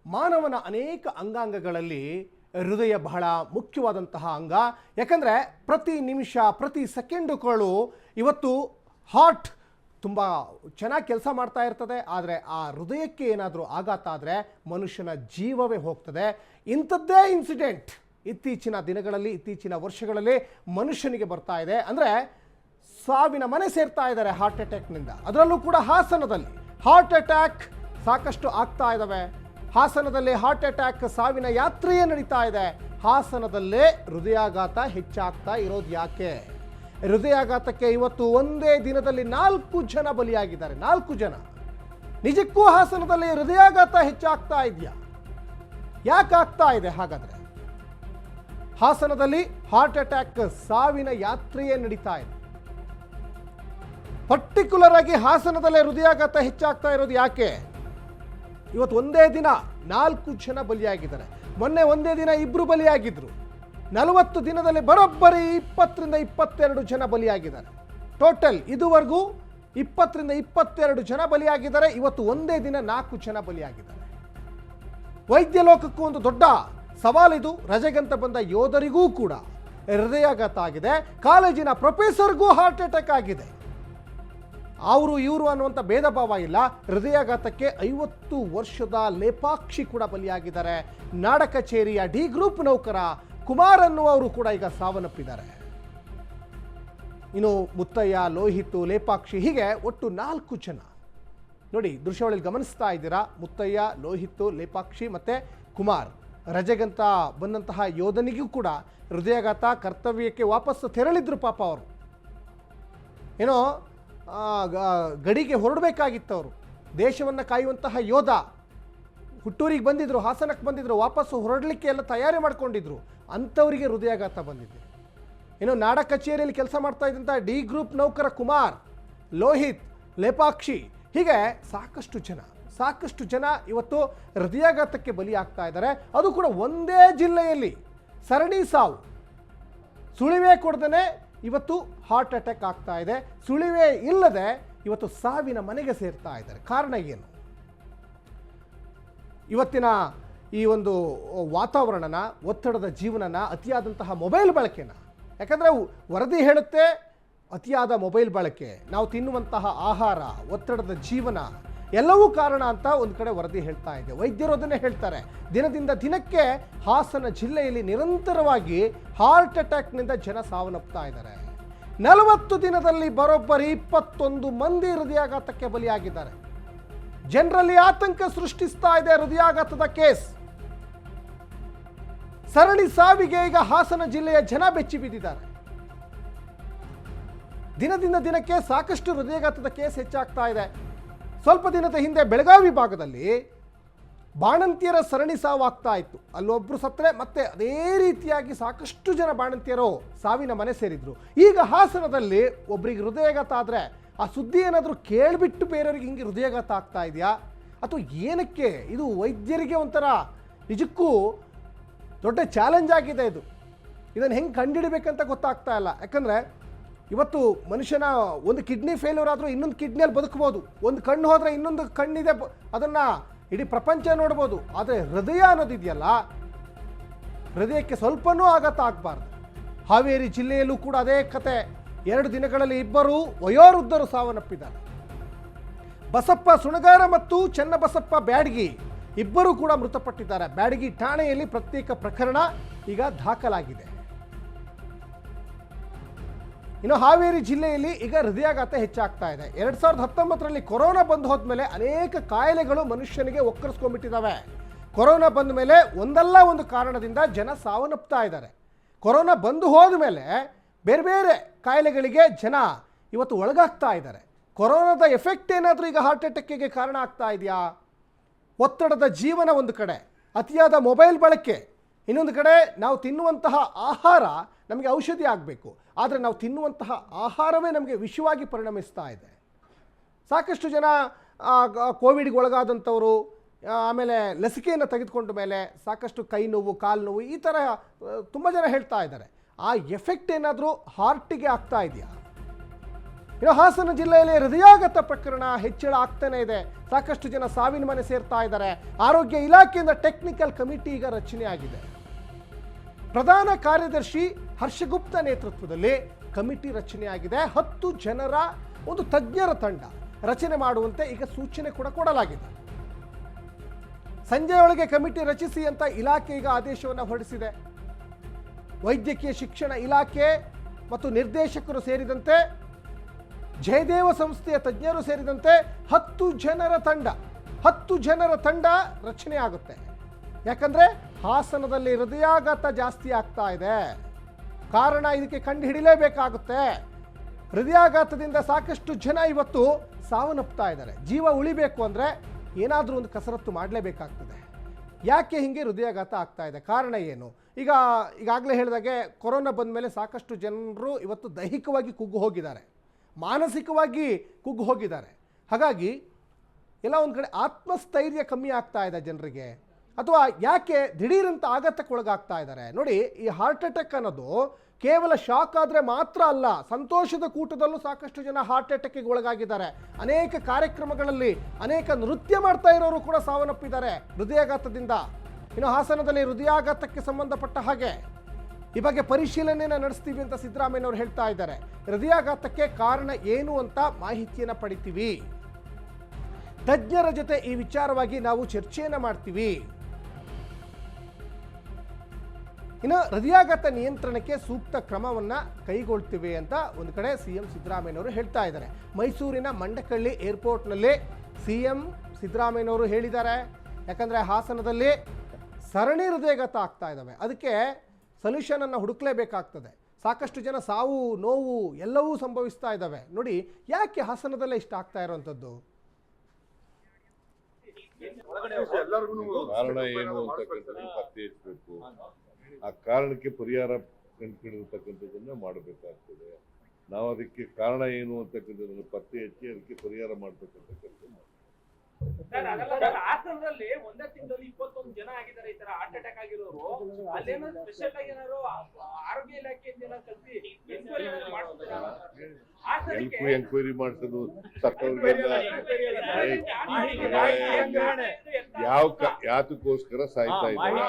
ಮಾನವನ ಅನೇಕ ಅಂಗಾಂಗಗಳಲ್ಲಿ ಹೃದಯ ಬಹಳ ಮುಖ್ಯವಾದಂತಹ ಅಂಗ. ಯಾಕಂದರೆ ಪ್ರತಿ ನಿಮಿಷ ಪ್ರತಿ ಸೆಕೆಂಡುಗಳು ಇವತ್ತು ಹಾರ್ಟ್ ತುಂಬ ಚೆನ್ನಾಗಿ ಕೆಲಸ ಮಾಡ್ತಾ ಇರ್ತದೆ. ಆದರೆ ಆ ಹೃದಯಕ್ಕೆ ಏನಾದರೂ ಆಘಾತ ಆದರೆ ಮನುಷ್ಯನ ಜೀವವೇ ಹೋಗ್ತದೆ. ಇಂಥದ್ದೇ ಇನ್ಸಿಡೆಂಟ್ ಇತ್ತೀಚಿನ ದಿನಗಳಲ್ಲಿ ಇತ್ತೀಚಿನ ವರ್ಷಗಳಲ್ಲಿ ಮನುಷ್ಯನಿಗೆ ಬರ್ತಾ ಇದೆ. ಅಂದರೆ ಸಾವಿನ ಮನೆ ಸೇರ್ತಾ ಇದ್ದಾರೆ ಹಾರ್ಟ್ ಅಟ್ಯಾಕ್ನಿಂದ. ಅದರಲ್ಲೂ ಕೂಡ ಹಾಸನದಲ್ಲಿ ಹಾರ್ಟ್ ಅಟ್ಯಾಕ್ ಸಾಕಷ್ಟು ಆಗ್ತಾ ಇದ್ದಾವೆ. ಹಾಸನದಲ್ಲಿ ಹಾರ್ಟ್ ಅಟ್ಯಾಕ್ ಸಾವಿನ ಯಾತ್ರೆಯೇ ನಡೀತಾ ಇದೆ. ಹಾಸನದಲ್ಲೇ ಹೃದಯಾಘಾತ ಹೆಚ್ಚಾಗ್ತಾ ಇರೋದು ಯಾಕೆ? ಹೃದಯಾಘಾತಕ್ಕೆ ಇವತ್ತು ಒಂದೇ ದಿನದಲ್ಲಿ 4 ಜನ ಬಲಿಯಾಗಿದ್ದಾರೆ. 4 ಜನ. ನಿಜಕ್ಕೂ ಹಾಸನದಲ್ಲಿ ಹೃದಯಾಘಾತ ಹೆಚ್ಚಾಗ್ತಾ ಇದೆಯಾ? ಯಾಕೆ ಆಗ್ತಾ ಇದೆ ಹಾಗಾದ್ರೆ? ಹಾಸನದಲ್ಲಿ ಹಾರ್ಟ್ ಅಟ್ಯಾಕ್ ಸಾವಿನ ಯಾತ್ರೆಯೇ ನಡೀತಾ ಇದೆ. ಪರ್ಟಿಕ್ಯುಲರ್ ಆಗಿ ಹಾಸನದಲ್ಲೇ ಹೃದಯಾಘಾತ ಹೆಚ್ಚಾಗ್ತಾ ಇರೋದು ಯಾಕೆ? ಇವತ್ತು ಒಂದೇ ದಿನ 4 ಜನ ಬಲಿಯಾಗಿದ್ದಾರೆ. ಮೊನ್ನೆ ಒಂದೇ ದಿನ 2 ಬಲಿಯಾಗಿದ್ರು. 40 ದಿನದಲ್ಲಿ ಬರೋಬ್ಬರಿ 20 ರಿಂದ 22 ಜನ ಬಲಿಯಾಗಿದ್ದಾರೆ. ಟೋಟಲ್ ಇದುವರೆಗೂ 20 ರಿಂದ 22 ಜನ ಬಲಿಯಾಗಿದ್ದಾರೆ. ಇವತ್ತು ಒಂದೇ ದಿನ 4 ಜನ ಬಲಿಯಾಗಿದ್ದಾರೆ. ವೈದ್ಯ ಲೋಕಕ್ಕೂ ಒಂದು ದೊಡ್ಡ ಸವಾಲಿದು. ರಜೆಗಂತ ಬಂದ ಯೋಧರಿಗೂ ಕೂಡ ಹೃದಯಾಘಾತ ಆಗಿದೆ. ಕಾಲೇಜಿನ ಪ್ರೊಫೆಸರ್ಗೂ ಹಾರ್ಟ್ ಅಟ್ಯಾಕ್ ಆಗಿದೆ. ಅವರು ಇವರು ಅನ್ನುವಂಥ ಭೇದ ಭಾವ ಇಲ್ಲ. ಹೃದಯಾಘಾತಕ್ಕೆ 50 ವರ್ಷದ ಲೇಪಾಕ್ಷಿ ಕೂಡ ಬಲಿಯಾಗಿದ್ದಾರೆ. ನಾಡ ಕಚೇರಿಯ ಡಿ ಗ್ರೂಪ್ ನೌಕರ ಕುಮಾರ್ ಅನ್ನುವರು ಕೂಡ ಈಗ ಸಾವನ್ನಪ್ಪಿದ್ದಾರೆ. ಇನ್ನು ಮುತ್ತಯ್ಯ, ಲೋಹಿತ್, ಲೇಪಾಕ್ಷಿ ಹೀಗೆ ಒಟ್ಟು 4 ಜನ. ನೋಡಿ ದೃಶ್ಯಾವಳಿಯಲ್ಲಿ ಗಮನಿಸ್ತಾ ಇದ್ದೀರಾ. ಮುತ್ತಯ್ಯ, ಲೋಹಿತ್, ಲೇಪಾಕ್ಷಿ ಮತ್ತೆ ಕುಮಾರ್. ರಜೆಗಂತ ಬಂದಂತಹ ಯೋಧನಿಗೂ ಕೂಡ ಹೃದಯಾಘಾತ. ಕರ್ತವ್ಯಕ್ಕೆ ವಾಪಸ್ ತೆರಳಿದ್ರು ಪಾಪ ಅವರು. ಏನೋ ಗಡಿಗೆ ಹೊರಡಬೇಕಾಗಿತ್ತು ಅವರು. ದೇಶವನ್ನು ಕಾಯುವಂತಹ ಯೋಧ ಹುಟ್ಟೂರಿಗೆ ಬಂದಿದ್ರು, ಹಾಸನಕ್ಕೆ ಬಂದಿದ್ರು, ವಾಪಸ್ಸು ಹೊರಡಲಿಕ್ಕೆ ಎಲ್ಲ ತಯಾರಿ ಮಾಡ್ಕೊಂಡಿದ್ರು. ಅಂಥವರಿಗೆ ಹೃದಯಾಘಾತ ಬಂದಿದೆ. ಏನೋ ನಾಡ ಕಚೇರಿಯಲ್ಲಿ ಕೆಲಸ ಮಾಡ್ತಾ ಇದ್ದಂಥ ಡಿ ಗ್ರೂಪ್ ನೌಕರ ಕುಮಾರ್, ಲೋಹಿತ್, ಲೇಪಾಕ್ಷಿ ಹೀಗೆ ಸಾಕಷ್ಟು ಜನ ಇವತ್ತು ಹೃದಯಾಘಾತಕ್ಕೆ ಬಲಿಯಾಗ್ತಾ ಇದ್ದಾರೆ. ಅದು ಕೂಡ ಒಂದೇ ಜಿಲ್ಲೆಯಲ್ಲಿ ಸರಣಿ ಸಾವು. ಸುಳಿವೆ ಕೊಡದೇ ಇವತ್ತು ಹಾರ್ಟ್ ಅಟ್ಯಾಕ್ ಆಗ್ತಾ ಇದೆ. ಸುಳಿವೆ ಇಲ್ಲದೆ ಇವತ್ತು ಸಾವಿನ ಮನೆಗೆ ಸೇರ್ತಾ ಇದ್ದಾರೆ. ಕಾರಣ ಏನು? ಇವತ್ತಿನ ಈ ಒಂದು ವಾತಾವರಣನ, ಒತ್ತಡದ ಜೀವನನ, ಅತಿಯಾದಂತಹ ಮೊಬೈಲ್ ಬಳಕೆನ. ಯಾಕಂದರೆ ವರದಿ ಹೇಳುತ್ತೆ ಅತಿಯಾದ ಮೊಬೈಲ್ ಬಳಕೆ, ನಾವು ತಿನ್ನುವಂತಹ ಆಹಾರ, ಒತ್ತಡದ ಜೀವನ ಎಲ್ಲವೂ ಕಾರಣ ಅಂತ ಒಂದು ಕಡೆ ವರದಿ ಹೇಳ್ತಾ ಇದೆ. ವೈದ್ಯರು ಅದನ್ನೇ ಹೇಳ್ತಾರೆ. ದಿನದಿಂದ ದಿನಕ್ಕೆ ಹಾಸನ ಜಿಲ್ಲೆಯಲ್ಲಿ ನಿರಂತರವಾಗಿ ಹಾರ್ಟ್ ಅಟ್ಯಾಕ್ನಿಂದ ಜನ ಸಾವನ್ನಪ್ತಾ ಇದ್ದಾರೆ. 40 ದಿನದಲ್ಲಿ ಬರೋಬ್ಬರಿ 21 ಮಂದಿ ಹೃದಯಾಘಾತಕ್ಕೆ ಬಲಿಯಾಗಿದ್ದಾರೆ. ಜನರಲ್ಲಿ ಆತಂಕ ಸೃಷ್ಟಿಸ್ತಾ ಇದೆ ಹೃದಯಾಘಾತದ ಕೇಸ್. ಸರಣಿ ಸಾವಿಗೆ ಈಗ ಹಾಸನ ಜಿಲ್ಲೆಯ ಜನ ಬೆಚ್ಚಿ ಬಿದ್ದಿದ್ದಾರೆ. ದಿನದಿಂದ ದಿನಕ್ಕೆ ಸಾಕಷ್ಟು ಹೃದಯಾಘಾತದ ಕೇಸ್ ಹೆಚ್ಚಾಗ್ತಾ ಇದೆ. ಸ್ವಲ್ಪ ದಿನದ ಹಿಂದೆ ಬೆಳಗಾವಿ ಭಾಗದಲ್ಲಿ ಬಾಣಂತಿಯರ ಸರಣಿ ಸಾವು ಆಗ್ತಾ ಇತ್ತು. ಅಲ್ಲೊಬ್ರು ಸತ್ತರೆ ಮತ್ತೆ ಅದೇ ರೀತಿಯಾಗಿ ಸಾಕಷ್ಟು ಜನ ಬಾಣಂತಿಯರು ಸಾವಿನ ಮನೆ ಸೇರಿದ್ರು. ಈಗ ಹಾಸನದಲ್ಲಿ ಒಬ್ರಿಗೆ ಹೃದಯಾಘಾತ ಆದರೆ ಆ ಸುದ್ದಿ ಏನಾದರೂ ಕೇಳಿಬಿಟ್ಟು ಬೇರೆಯವ್ರಿಗೆ ಹಿಂಗೆ ಹೃದಯಾಘಾತ ಆಗ್ತಾ ಇದೆಯಾ ಅಥವಾ ಏನಕ್ಕೆ? ಇದು ವೈದ್ಯರಿಗೆ ಒಂಥರ ನಿಜಕ್ಕೂ ದೊಡ್ಡ ಚಾಲೆಂಜ್ ಆಗಿದೆ. ಇದನ್ನು ಹೆಂಗೆ ಕಂಡುಹಿಡಬೇಕಂತ ಗೊತ್ತಾಗ್ತಾ ಇಲ್ಲ. ಯಾಕಂದರೆ ಇವತ್ತು ಮನುಷ್ಯನ ಒಂದು ಕಿಡ್ನಿ ಫೇಲ್ಯೂರ್ ಆದರೂ ಇನ್ನೊಂದು ಕಿಡ್ನಿಯಲ್ಲಿ ಬದುಕ್ಬೋದು. ಒಂದು ಕಣ್ಣು ಹೋದರೆ ಇನ್ನೊಂದು ಕಣ್ಣಿದೆ, ಅದನ್ನು ಇಡೀ ಪ್ರಪಂಚ ನೋಡ್ಬೋದು. ಆದರೆ ಹೃದಯ ಅನ್ನೋದಿದೆಯಲ್ಲ, ಹೃದಯಕ್ಕೆ ಸ್ವಲ್ಪನೂ ಆಘಾತ ಆಗಬಾರ್ದು. ಹಾವೇರಿ ಜಿಲ್ಲೆಯಲ್ಲೂ ಕೂಡ ಅದೇ ಕತೆ. 2 ದಿನಗಳಲ್ಲಿ 2 ವಯೋವೃದ್ಧರು ಸಾವನ್ನಪ್ಪಿದ್ದಾರೆ. ಬಸಪ್ಪ ಸುಣಗಾರ ಮತ್ತು ಚನ್ನಬಸಪ್ಪ ಬ್ಯಾಡಗಿ ಇಬ್ಬರು ಕೂಡ ಮೃತಪಟ್ಟಿದ್ದಾರೆ. ಬ್ಯಾಡಗಿ ಠಾಣೆಯಲ್ಲಿ ಪ್ರತ್ಯೇಕ ಪ್ರಕರಣ ಈಗ ದಾಖಲಾಗಿದೆ. ಇನ್ನು ಹಾವೇರಿ ಜಿಲ್ಲೆಯಲ್ಲಿ ಈಗ ಹೃದಯಾಘಾತ ಹೆಚ್ಚಾಗ್ತಾ ಇದೆ. 2019ರಲ್ಲಿ ಕೊರೋನಾ ಬಂದು ಹೋದ್ಮೇಲೆ ಅನೇಕ ಕಾಯಿಲೆಗಳು ಮನುಷ್ಯನಿಗೆ ಒಕ್ಕರಿಸ್ಕೊಂಡ್ಬಿಟ್ಟಿದ್ದಾವೆ. ಕೊರೋನಾ ಬಂದ ಮೇಲೆ ಒಂದಲ್ಲ ಒಂದು ಕಾರಣದಿಂದ ಜನ ಸಾವನ್ನಪ್ತಾ ಇದ್ದಾರೆ. ಕೊರೋನಾ ಬಂದು ಹೋದ ಮೇಲೆ ಬೇರೆ ಬೇರೆ ಕಾಯಿಲೆಗಳಿಗೆ ಜನ ಇವತ್ತು ಒಳಗಾಗ್ತಾ ಇದ್ದಾರೆ. ಕೊರೋನಾದ ಎಫೆಕ್ಟ್ ಏನಾದರೂ ಈಗ ಹಾರ್ಟ್ ಅಟ್ಯಾಕಿಗೆ ಕಾರಣ ಆಗ್ತಾ ಇದೆಯಾ? ಒತ್ತಡದ ಜೀವನ ಒಂದು ಕಡೆ, ಅತಿಯಾದ ಮೊಬೈಲ್ ಬಳಕೆ ಇನ್ನೊಂದು ಕಡೆ. ನಾವು ತಿನ್ನುವಂತಹ ಆಹಾರ ನಮಗೆ ಔಷಧಿ ಆಗಬೇಕು, ಆದರೆ ನಾವು ತಿನ್ನುವಂತಹ ಆಹಾರವೇ ನಮಗೆ ವಿಷವಾಗಿ ಪರಿಣಮಿಸ್ತಾ ಇದೆ. ಸಾಕಷ್ಟು ಜನ ಕೋವಿಡ್ಗೆ ಒಳಗಾದಂಥವರು, ಆಮೇಲೆ ಲಸಿಕೆಯನ್ನು ತೆಗೆದುಕೊಂಡ ಮೇಲೆ ಸಾಕಷ್ಟು ಕೈ ನೋವು, ಕಾಲು ನೋವು, ಈ ಥರ ತುಂಬ ಜನ ಹೇಳ್ತಾ ಇದ್ದಾರೆ. ಆ ಎಫೆಕ್ಟ್ ಏನಾದರೂ ಹಾರ್ಟಿಗೆ ಆಗ್ತಾ ಇದೆಯಾ? ಇನ್ನು ಹಾಸನ ಜಿಲ್ಲೆಯಲ್ಲಿ ಹೃದಯಾಘಾತ ಪ್ರಕರಣ ಹೆಚ್ಚಳ ಆಗ್ತಾನೆ ಇದೆ. ಸಾಕಷ್ಟು ಜನ ಸಾವಿನ ಮನೆ ಸೇರ್ತಾ ಇದ್ದಾರೆ. ಆರೋಗ್ಯ ಇಲಾಖೆಯಿಂದ ಟೆಕ್ನಿಕಲ್ ಕಮಿಟಿ ಈಗ ರಚನೆ ಆಗಿದೆ. ಪ್ರಧಾನ ಕಾರ್ಯದರ್ಶಿ ಹರ್ಷಗುಪ್ತ ನೇತೃತ್ವದಲ್ಲಿ ಕಮಿಟಿ ರಚನೆ ಆಗಿದೆ. 10 ಜನರ ಒಂದು ತಜ್ಞರ ತಂಡ ರಚನೆ ಮಾಡುವಂತೆ ಈಗ ಸೂಚನೆ ಕೂಡ ಕೊಡಲಾಗಿದೆ. ಸಂಜೆಯೊಳಗೆ ಕಮಿಟಿ ರಚಿಸಿ ಅಂತ ಇಲಾಖೆ ಈಗ ಆದೇಶವನ್ನು ಹೊರಡಿಸಿದೆ. ವೈದ್ಯಕೀಯ ಶಿಕ್ಷಣ ಇಲಾಖೆ ಮತ್ತು ನಿರ್ದೇಶಕರು ಸೇರಿದಂತೆ ಜಯದೇವ ಸಂಸ್ಥೆಯ ತಜ್ಞರು ಸೇರಿದಂತೆ 10 ಜನರ ತಂಡ ರಚನೆ ಆಗುತ್ತೆ. ಯಾಕಂದ್ರೆ ಹಾಸನದಲ್ಲಿ ಹೃದಯಾಘಾತ ಜಾಸ್ತಿ ಆಗ್ತಾ ಇದೆ. ಕಾರಣ ಇದಕ್ಕೆ ಕಂಡು ಹಿಡಿಲೇಬೇಕಾಗುತ್ತೆ. ಹೃದಯಾಘಾತದಿಂದ ಸಾಕಷ್ಟು ಜನ ಇವತ್ತು ಸಾವನ್ನಪ್ತಾ ಇದ್ದಾರೆ. ಜೀವ ಉಳಿಬೇಕು ಅಂದರೆ ಏನಾದರೂ ಒಂದು ಕಸರತ್ತು ಮಾಡಲೇಬೇಕಾಗ್ತದೆ. ಯಾಕೆ ಹಿಂಗೆ ಹೃದಯಾಘಾತ ಆಗ್ತಾ ಇದೆ, ಕಾರಣ ಏನು? ಈಗಾಗಲೇ ಹೇಳಿದಾಗೆ ಕೊರೋನಾ ಬಂದ ಮೇಲೆ ಸಾಕಷ್ಟು ಜನರು ಇವತ್ತು ದೈಹಿಕವಾಗಿ ಕುಗ್ಗು ಹೋಗಿದ್ದಾರೆ, ಮಾನಸಿಕವಾಗಿ ಕುಗ್ಗು ಹೋಗಿದ್ದಾರೆ. ಹಾಗಾಗಿ ಎಲ್ಲ ಒಂದು ಕಡೆ ಆತ್ಮಸ್ಥೈರ್ಯ ಕಮ್ಮಿ ಆಗ್ತಾ ಇದೆ ಜನರಿಗೆ, ಅಥವಾ ಯಾಕೆ ದಿಢೀರಂತ ಆಘಾತಕ್ಕೊಳಗಾಗ್ತಾ ಇದ್ದಾರೆ. ನೋಡಿ, ಈ ಹಾರ್ಟ್ ಅಟ್ಯಾಕ್ ಅನ್ನೋದು ಕೇವಲ ಶಾಕ್ ಆದರೆ ಮಾತ್ರ ಅಲ್ಲ, ಸಂತೋಷದ ಕೂಟದಲ್ಲೂ ಸಾಕಷ್ಟು ಜನ ಹಾರ್ಟ್ ಅಟ್ಯಾಕ್ಗೆ ಒಳಗಾಗಿದ್ದಾರೆ. ಅನೇಕ ಕಾರ್ಯಕ್ರಮಗಳಲ್ಲಿ ಅನೇಕ ನೃತ್ಯ ಮಾಡ್ತಾ ಇರೋರು ಕೂಡ ಸಾವನ್ನಪ್ಪಿದ್ದಾರೆ ಹೃದಯಾಘಾತದಿಂದ. ಇನ್ನು ಹಾಸನದಲ್ಲಿ ಹೃದಯಾಘಾತಕ್ಕೆ ಸಂಬಂಧಪಟ್ಟ ಹಾಗೆ ಈ ಬಗ್ಗೆ ಪರಿಶೀಲನೆಯನ್ನು ನಡೆಸ್ತೀವಿ ಅಂತ ಸಿದ್ದರಾಮಯ್ಯನವರು ಹೇಳ್ತಾ ಇದ್ದಾರೆ. ಹೃದಯಾಘಾತಕ್ಕೆ ಕಾರಣ ಏನು ಅಂತ ಮಾಹಿತಿಯನ್ನು ಪಡಿತೀವಿ, ತಜ್ಞರ ಜೊತೆ ಈ ವಿಚಾರವಾಗಿ ನಾವು ಚರ್ಚೆಯನ್ನು ಮಾಡ್ತೀವಿ. ಇನ್ನು ಹೃದಯಾಘಾತ ನಿಯಂತ್ರಣಕ್ಕೆ ಸೂಕ್ತ ಕ್ರಮವನ್ನು ಕೈಗೊಳ್ತೀವಿ ಅಂತ ಒಂದು ಕಡೆ ಸಿಎಂ ಸಿದ್ದರಾಮಯ್ಯನವರು ಹೇಳ್ತಾ ಇದ್ದಾರೆ. ಮೈಸೂರಿನ ಮಂಡಕಳ್ಳಿ ಏರ್ಪೋರ್ಟ್ನಲ್ಲಿ ಸಿಎಂ ಸಿದ್ದರಾಮಯ್ಯನವರು ಹೇಳಿದ್ದಾರೆ. ಯಾಕಂದರೆ ಹಾಸನದಲ್ಲಿ ಸರಣಿ ಹೃದಯಾಘಾತ ಆಗ್ತಾ ಇದ್ದಾವೆ, ಅದಕ್ಕೆ ಸೊಲ್ಯೂಷನನ್ನು ಹುಡುಕ್ಲೇಬೇಕಾಗ್ತದೆ. ಸಾಕಷ್ಟು ಜನ ಸಾವು ನೋವು ಎಲ್ಲವೂ ಸಂಭವಿಸ್ತಾ ಇದ್ದಾವೆ. ನೋಡಿ, ಯಾಕೆ ಹಾಸನದಲ್ಲೇ ಇಷ್ಟ ಆಗ್ತಾ ಇರೋವಂಥದ್ದು? ಕಾರಣ ಏನು ಅಂತಕ್ಕಂಥದ್ದು ಪತ್ತೆ ಹಚ್ಚಬೇಕು. ಆ ಕಾರಣಕ್ಕೆ ಪರಿಹಾರ ಕಂಡುಹಿಡಿದಿರ್ತಕ್ಕಂಥದ್ದನ್ನ ಮಾಡಬೇಕಾಗ್ತದೆ. ನಾವು ಅದಕ್ಕೆ ಕಾರಣ ಏನು ಅಂತಕ್ಕಂಥದ್ದನ್ನು ಪತ್ತೆ ಹಚ್ಚಿ ಅದಕ್ಕೆ ಪರಿಹಾರ ಮಾಡ್ತಕ್ಕಂಥ ಕೆಲಸ ಮಾಡ್ತೀವಿ. ಹಾಸನದಲ್ಲಿ ಒಂದೇ ತಿಂಗಳಲ್ಲಿ 21 ಜನ ಆಗಿದ್ದಾರೆ ಈ ತರ ಹಾರ್ಟ್ ಅಟ್ಯಾಕ್ ಆಗಿರೋರು. ಅಲ್ಲೇನೋ ಸ್ಪೆಷಲ್ ಆಗಿ ಏನಾದ್ರು ಆರೋಗ್ಯ ಇಲಾಖೆಯಿಂದ ಎಂಕ್ವೈರಿ ಮಾಡಿಸೋದು ಸತ್ತವ್ರಿಗೆಲ್ಲ ಯಾತಕ್ಕೋಸ್ಕರ ಸಾಯ್ತಾ ಇದ್ದಾರೆ.